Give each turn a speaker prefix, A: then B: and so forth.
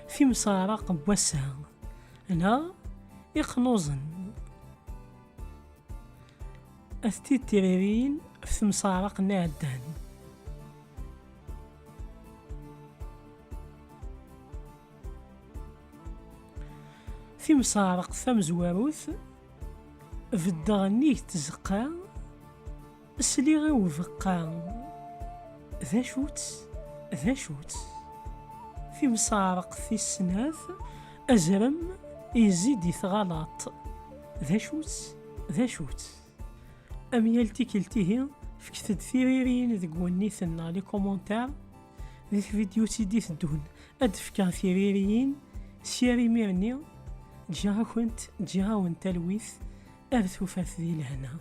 A: في مسارق بوسها أنا إقنوزن أثتي تيريرين في مسارق نعدان في مسارق ثمزواروث في الدغني تزقا سليغي وفقا ذا شوت في مسارق في السناث أزرم يزيد يثغلط ذا شوت أميالتي كلتيه فكتد ثيريرين ذق ونيثنا لي كومونتار ذي فيديو سيدي تدون أدفكا ثيريرين سياري ميرني جاها وانت تلويث أرثو فاث ذي لهنا.